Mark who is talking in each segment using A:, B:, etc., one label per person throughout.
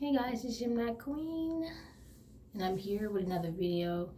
A: Hey guys, it's Gemini Queen, and I'm here with another video.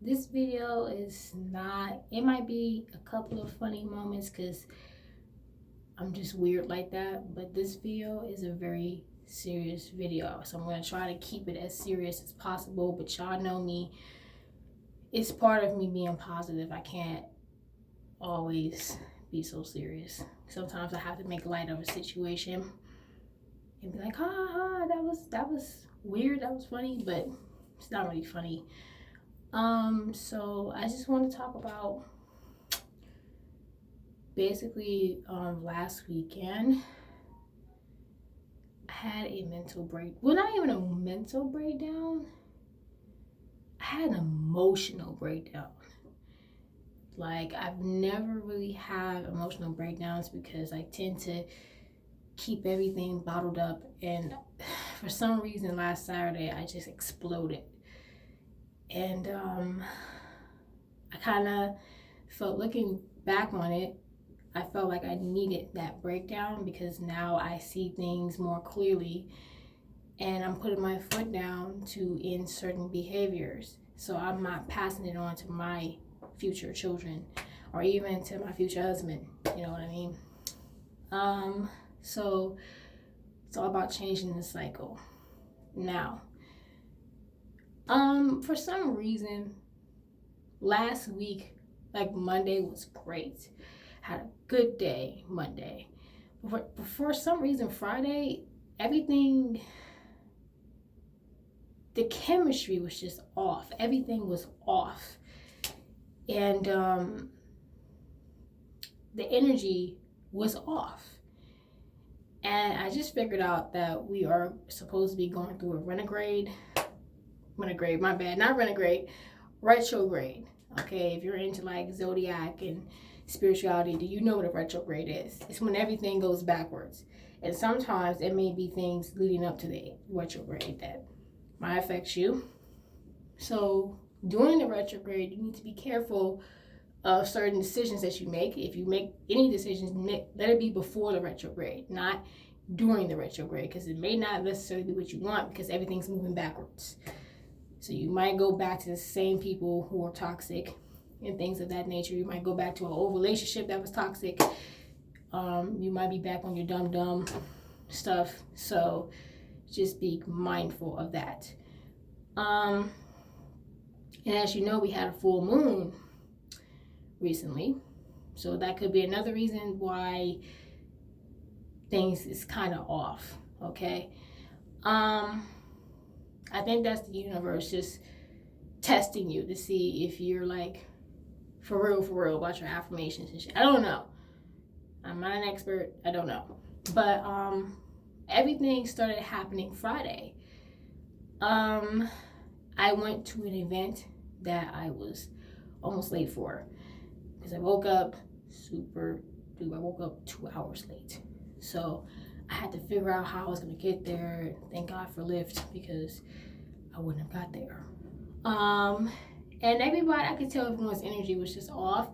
A: This video is not, it might be a couple of funny moments because I'm just weird like that, but this video is a very serious video. So I'm going to try to keep it as serious as possible, but y'all know me. It's part of me being positive. I can't always be so serious. Sometimes I have to make light of a situation and be like, ha ha ha, that was weird, that was funny, but it's not really funny. So I just want to talk about basically last weekend I had a mental break. Well, not even a mental breakdown. I had an emotional breakdown. Like, I've never really had emotional breakdowns because I tend to keep everything bottled up, and for some reason last Saturday I just exploded, and I kind of felt, looking back on it, I felt like I needed that breakdown because now I see things more clearly and I'm putting my foot down to end certain behaviors, so I'm not passing it on to my future children or even to my future husband, you know what I mean? So it's all about changing the cycle. Now, for some reason, last week, like Monday was great. Had a good day Monday. But for some reason, Friday, everything, the chemistry was just off. Everything was off. And the energy was off. And I just figured out that we are supposed to be going through a retrograde, my bad, not renegade, retrograde. Okay, if you're into like zodiac and spirituality, do you know what a retrograde is? It's when everything goes backwards. And sometimes it may be things leading up to the retrograde that might affect you. So during the retrograde, you need to be careful of certain decisions that you make. If you make any decisions, let it be before the retrograde, not during the retrograde, because it may not necessarily be what you want because everything's moving backwards. So you might go back to the same people who are toxic and things of that nature. You might go back to an old relationship that was toxic. You might be back on your dumb stuff. So just be mindful of that. And as you know, we had a full moon recently, so that could be another reason why things is kind of off. Okay, I think that's the universe just testing you to see if you're like for real about your affirmations and shit. I don't know, I'm not an expert, I don't know, but everything started happening Friday. I went to an event that I was almost late for because I woke up 2 hours late. So I had to figure out how I was going to get there. Thank God for Lyft because I wouldn't have got there. And everybody, I could tell everyone's energy was just off.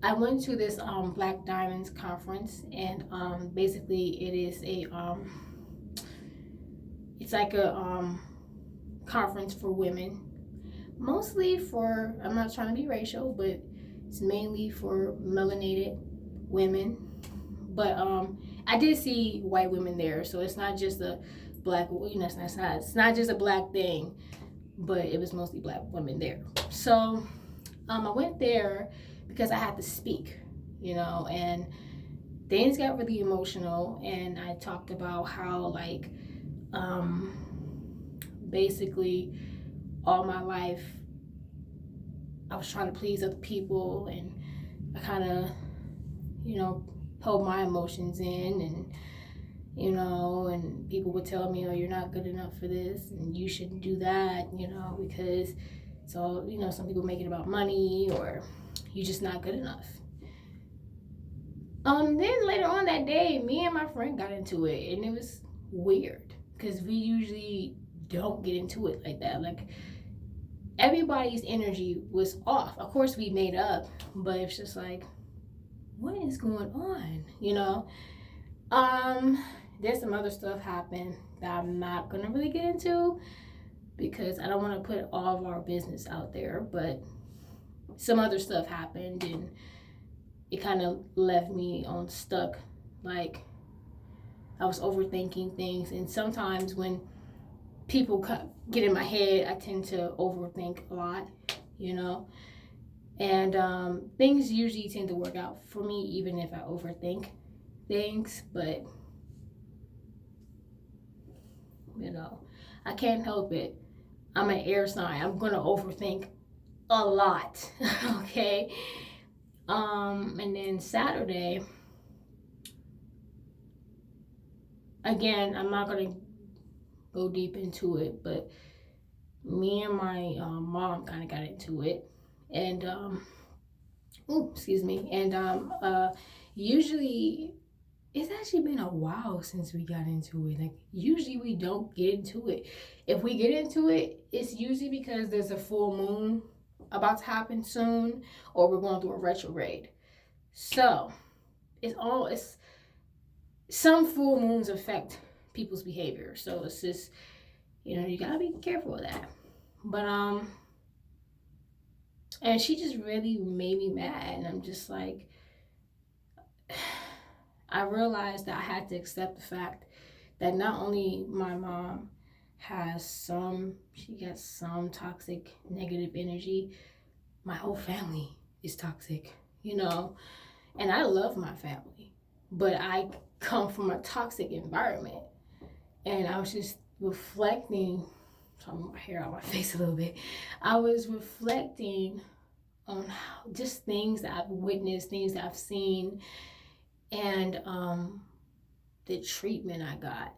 A: I went to this Black Diamonds conference, and basically it is it's like a conference for women, mostly for, I'm not trying to be racial, but it's mainly for melanated women. But I did see white women there, so it's not just a black, you know, it's not just a black thing, but it was mostly black women there. So I went there because I had to speak, you know, and things got really emotional, and I talked about how like basically all my life I was trying to please other people, and I kind of, you know, hold my emotions in, and you know, and people would tell me, oh, you're not good enough for this and you shouldn't do that, you know, because it's all, you know, some people make it about money or you're just not good enough. Then later on that day, me and my friend got into it, and it was weird because we usually don't get into it like that. Like, everybody's energy was off. Of course we made up, but it's just like, what is going on, you know? there's some other stuff happened that I'm not gonna really get into because I don't want to put all of our business out there. But some other stuff happened, and it kind of left me on stuck. Like, I was overthinking things, and sometimes when people get in my head, I tend to overthink a lot, you know. And things usually tend to work out for me, even if I overthink things. But you know, I can't help it. I'm an air sign. I'm gonna overthink a lot. Okay. And then Saturday, again, I'm not gonna go deep into it, but me and my mom kind of got into it, and excuse me, and usually it's actually been a while since we got into it. Like, usually we don't get into it. If we get into it, it's usually because there's a full moon about to happen soon, or we're going through a retrograde. So it's some full moons affect people's behavior. So it's just, you gotta be careful of that. But and she just really made me mad, and I'm just like, I realized that I had to accept the fact that not only my mom she got some toxic negative energy, my whole family is toxic, and I love my family, but I come from a toxic environment. And I was just reflecting, I'm my hair out my face a little bit. I was reflecting on just things that I've witnessed, things that I've seen, and the treatment I got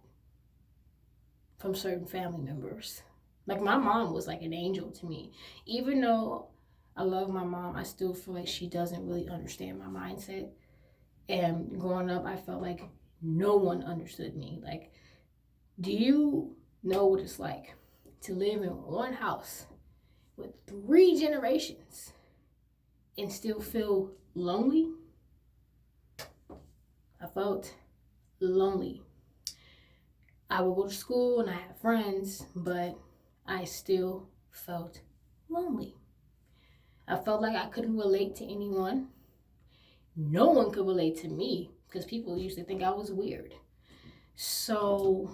A: from certain family members. Like, my mom was like an angel to me. Even though I love my mom, I still feel like she doesn't really understand my mindset. And growing up, I felt like no one understood me. Like, do you know what it's like to live in one house with 3 generations and still feel lonely? I felt lonely. I would go to school and I had friends, but I still felt lonely. I felt like I couldn't relate to anyone. No one could relate to me because people used to think I was weird. So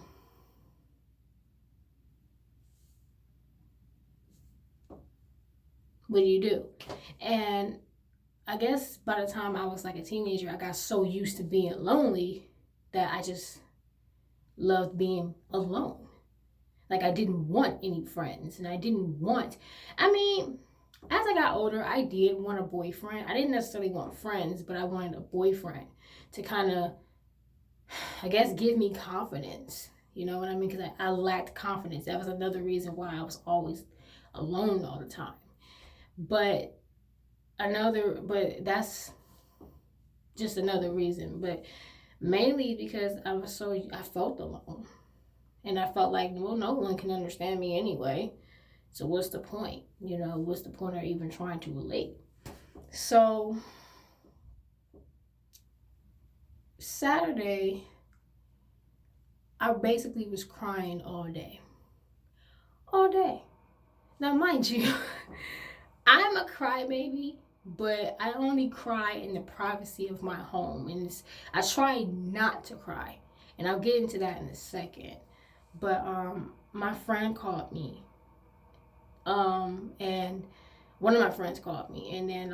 A: what do you do? And I guess by the time I was like a teenager, I got so used to being lonely that I just loved being alone. Like, I didn't want any friends, and as I got older, I did want a boyfriend. I didn't necessarily want friends, but I wanted a boyfriend to kind of, I guess, give me confidence. You know what I mean? Because I lacked confidence. That was another reason why I was always alone all the time. But that's just another reason. But mainly because I felt alone. And I felt like, well, no one can understand me anyway. So what's the point? What's the point of even trying to relate? So Saturday, I basically was crying all day. All day. Now, mind you, I'm a crybaby, but I only cry in the privacy of my home. And I try not to cry. And I'll get into that in a second. But my friend called me. And one of my friends called me. And then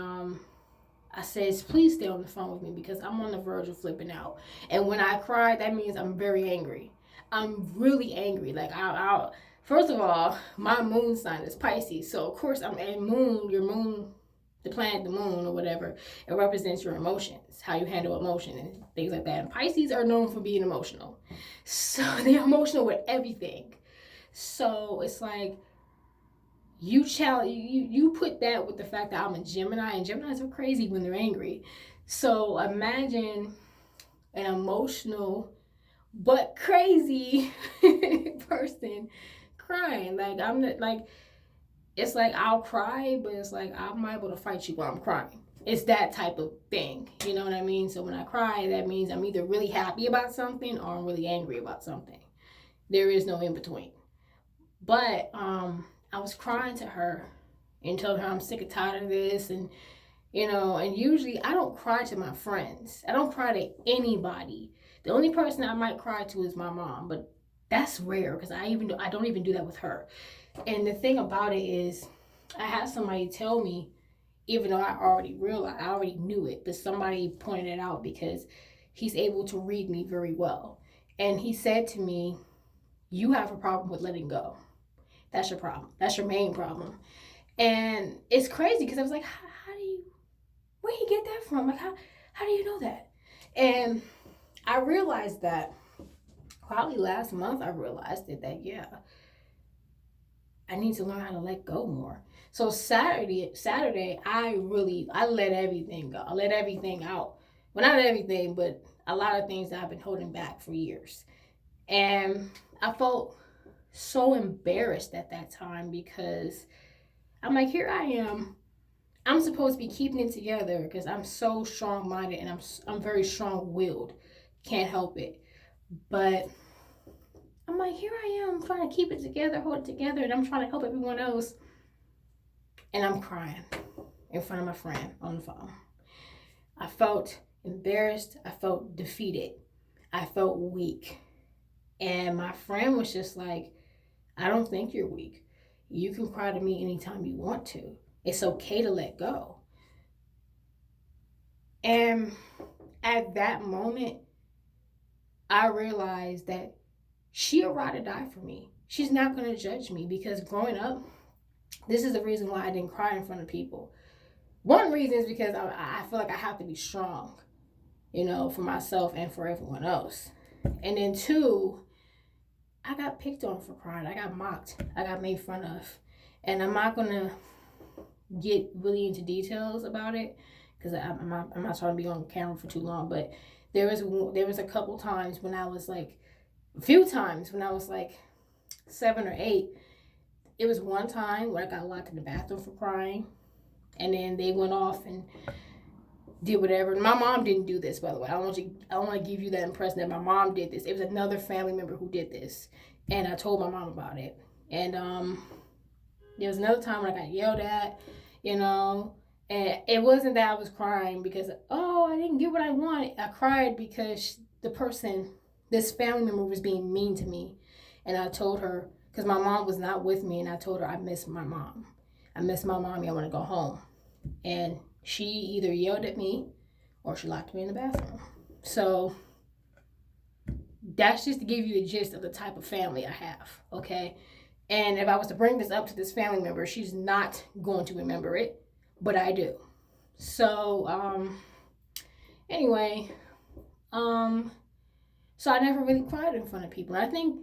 A: I says, please stay on the phone with me because I'm on the verge of flipping out. And when I cry, that means I'm very angry. I'm really angry. Like, first of all, my moon sign is Pisces. So, of course, your moon, the planet, the moon, or whatever, it represents your emotions, how you handle emotion and things like that. And Pisces are known for being emotional. So, they're emotional with everything. So, it's like, you put that with the fact that I'm a Gemini, and Geminis are crazy when they're angry. So, imagine an emotional but crazy person crying. Like, it's like I'll cry, but it's like I'm able to fight you while I'm crying. It's that type of thing. You know what I mean? So when I cry, that means I'm either really happy about something or I'm really angry about something. There is no in between. But I was crying to her and told her I'm sick and tired of this, and and usually I don't cry to my friends. I don't cry to anybody. The only person I might cry to is my mom, but that's rare because I don't even do that with her. And the thing about it is, I had somebody tell me, even though I already knew it, but somebody pointed it out because he's able to read me very well. And he said to me, "You have a problem with letting go. That's your problem. That's your main problem." And it's crazy because I was like, how do you, where you get that from? Like, how do you know that? And I realized that probably last month I realized it, that yeah, I need to learn how to let go more. So Saturday, I let everything go. I let everything out. Well, not everything, but a lot of things that I've been holding back for years. And I felt so embarrassed at that time because I'm like, here I am. I'm supposed to be keeping it together because I'm so strong minded and I'm very strong willed. Can't help it. But I'm like, here I am trying to keep it together, hold it together, and I'm trying to help everyone else. And I'm crying in front of my friend on the phone. I felt embarrassed. I felt defeated. I felt weak. And my friend was just like, I don't think you're weak. You can cry to me anytime you want to. It's okay to let go. And at that moment, I realized that she would ride or die for me. She's not going to judge me because growing up, this is the reason why I didn't cry in front of people. One reason is because I feel like I have to be strong, for myself and for everyone else. And then two, I got picked on for crying. I got mocked. I got made fun of. And I'm not going to get really into details about it because I'm not trying to be on camera for too long. But there was a couple times when I was like, a few times when I was like 7 or 8. It was one time where I got locked in the bathroom for crying. And then they went off and did whatever. My mom didn't do this, by the way. I don't want to give you that impression that my mom did this. It was another family member who did this. And I told my mom about it. And there was another time when I got yelled at, and it wasn't that I was crying because, I didn't get what I wanted. I cried because this family member was being mean to me. And I told her, because my mom was not with me, and I told her I miss my mom. I miss my mommy. I want to go home. And she either yelled at me or she locked me in the bathroom. So that's just to give you the gist of the type of family I have, okay? And if I was to bring this up to this family member, she's not going to remember it, but I do. So, anyway, so I never really cried in front of people. And I think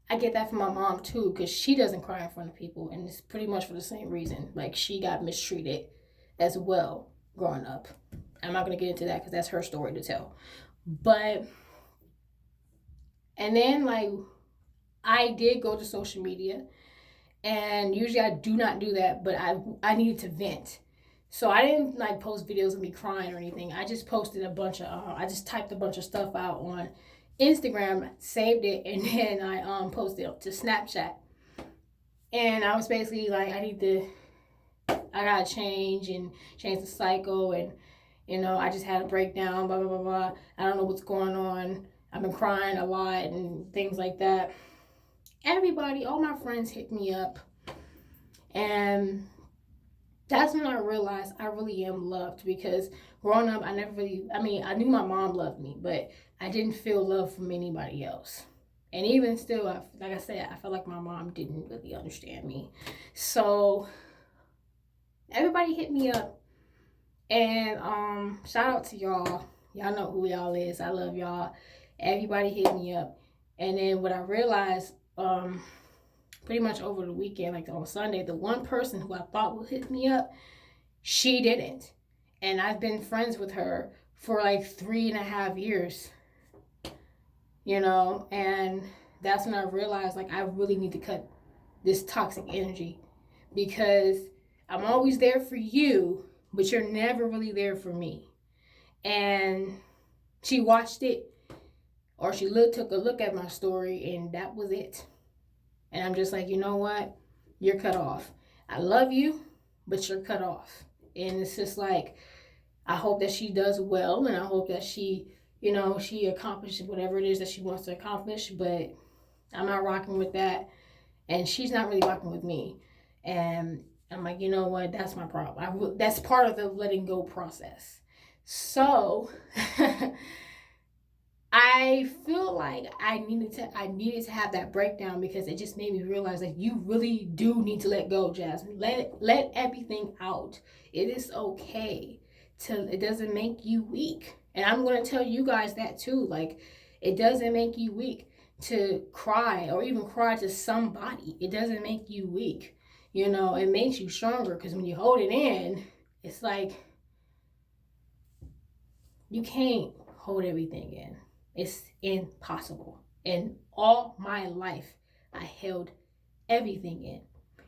A: I get that from my mom too, because she doesn't cry in front of people, and it's pretty much for the same reason. Like, she got mistreated as well growing up. I'm not going to get into that because that's her story to tell. But, and then, like, I did go to social media, and usually I do not do that, but I needed to vent. So I didn't, like, post videos of me crying or anything. I just posted I just typed a bunch of stuff out on Instagram, saved it, and then I posted it to Snapchat. And I was basically like, I gotta change the cycle, and I just had a breakdown, blah blah blah blah. I don't know what's going on. I've been crying a lot and things like that. Everybody, all my friends hit me up, and that's when I realized I really am loved, because growing up, I knew my mom loved me, but I didn't feel love from anybody else. And even still, like I said, I felt like my mom didn't really understand me. So everybody hit me up, and shout out to y'all. Y'all know who y'all is. I love y'all. Everybody hit me up. And then what I realized, pretty much over the weekend, like on Sunday, the one person who I thought would hit me up, she didn't. And I've been friends with her for like 3.5 years, and that's when I realized, like, I really need to cut this toxic energy, because I'm always there for you, but you're never really there for me. And she watched it, or she took a look at my story, and that was it. And I'm just like, you know what? You're cut off. I love you, but you're cut off. And it's just like, I hope that she does well, and I hope that she, she accomplishes whatever it is that she wants to accomplish, but I'm not rocking with that. And she's not really rocking with me. And I'm like, you know what? That's my problem. That's part of the letting go process. So I feel like I needed to have that breakdown, because it just made me realize that you really do need to let go, Jasmine. Let everything out. It is okay. It doesn't make you weak. And I'm going to tell you guys that too. Like, it doesn't make you weak to cry, or even cry to somebody. It doesn't make you weak. It makes you stronger, because when you hold it in, it's like you can't hold everything in. It's impossible. And all my life, I held everything in.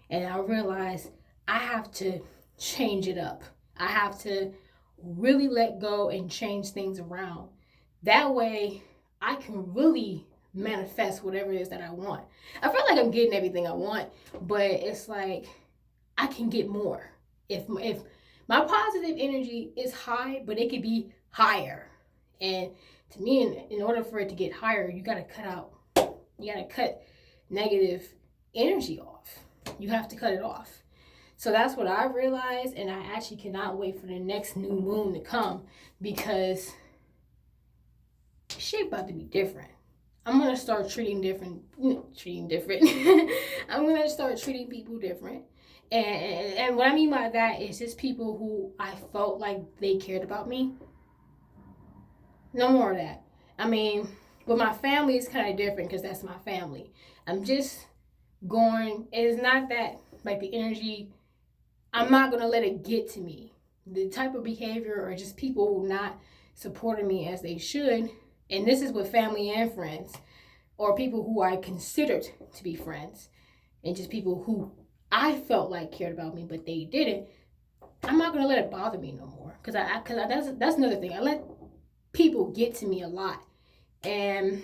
A: And I realized I have to change it up. I have to really let go and change things around. That way, I can really manifest whatever it is that I want. I feel like I'm getting everything I want, but it's like I can get more. If my positive energy is high, but it could be higher. And to me, in order for it to get higher, you got to cut negative energy off. You have to cut it off. So that's what I realized, and I actually cannot wait for the next new moon to come, because shit about to be different. I'm going to start treating different. I'm going to start treating people different. And what I mean by that is just people who I felt like they cared about me. No more of that. I mean, with my family, it's kind of different, because that's my family. I'm just going, it's not that, like, the energy, I'm not going to let it get to me. The type of behavior, or just people who not supporting me as they should, and this is with family and friends, or people who I considered to be friends, and just people who I felt like cared about me, but they didn't. I'm not going to let it bother me no more, because that's another thing. I let people get to me a lot, and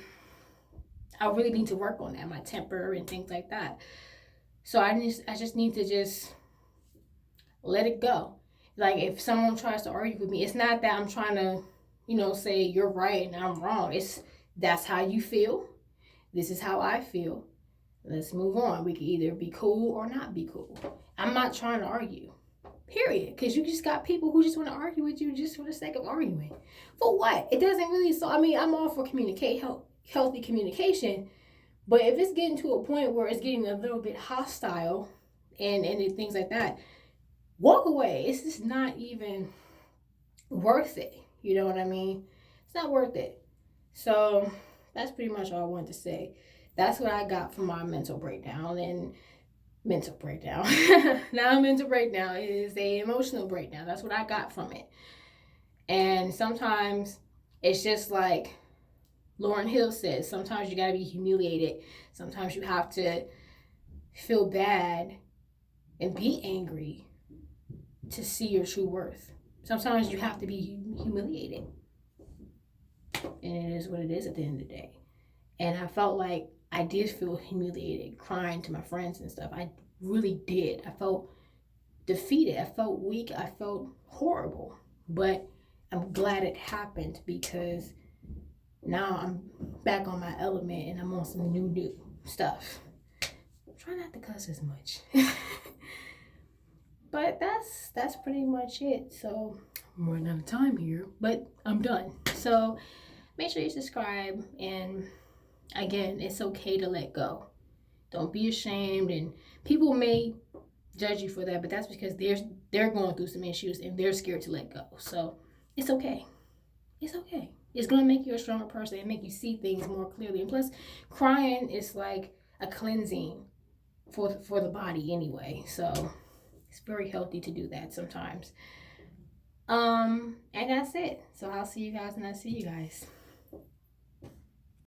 A: I really need to work on that, my temper and things like that. So I just need to just let it go. Like, if someone tries to argue with me, it's not that I'm trying to, say you're right and I'm wrong. That's how you feel. This is how I feel. Let's move on. We can either be cool or not be cool. I'm not trying to argue. Period. Because you just got people who just want to argue with you just for the sake of arguing. For what? It doesn't really. So, I mean, I'm all for healthy communication. But if it's getting to a point where it's getting a little bit hostile and things like that, walk away. It's just not even worth it. You know what I mean? It's not worth it. So that's pretty much all I wanted to say. That's what I got from my mental breakdown. And mental breakdown. Not a mental breakdown. It is an emotional breakdown. That's what I got from it. And sometimes it's just like Lauryn Hill says, sometimes you got to be humiliated. Sometimes you have to feel bad and be angry to see your true worth. Sometimes you have to be humiliated. And it is what it is at the end of the day. And I felt like I did feel humiliated, crying to my friends and stuff. I really did. I felt defeated. I felt weak. I felt horrible. But I'm glad it happened, because now I'm back on my element and I'm on some new stuff. Try not to cuss as much. But that's pretty much it. So I'm running out of time here, but I'm done. So make sure you subscribe, and again, it's okay to let go. Don't be ashamed, and people may judge you for that, but that's because they're going through some issues and they're scared to let go. So it's okay. It's okay. It's going to make you a stronger person and make you see things more clearly. And plus, crying is like a cleansing for the body anyway. So it's very healthy to do that sometimes. And that's it. So I'll see you guys when I see you guys.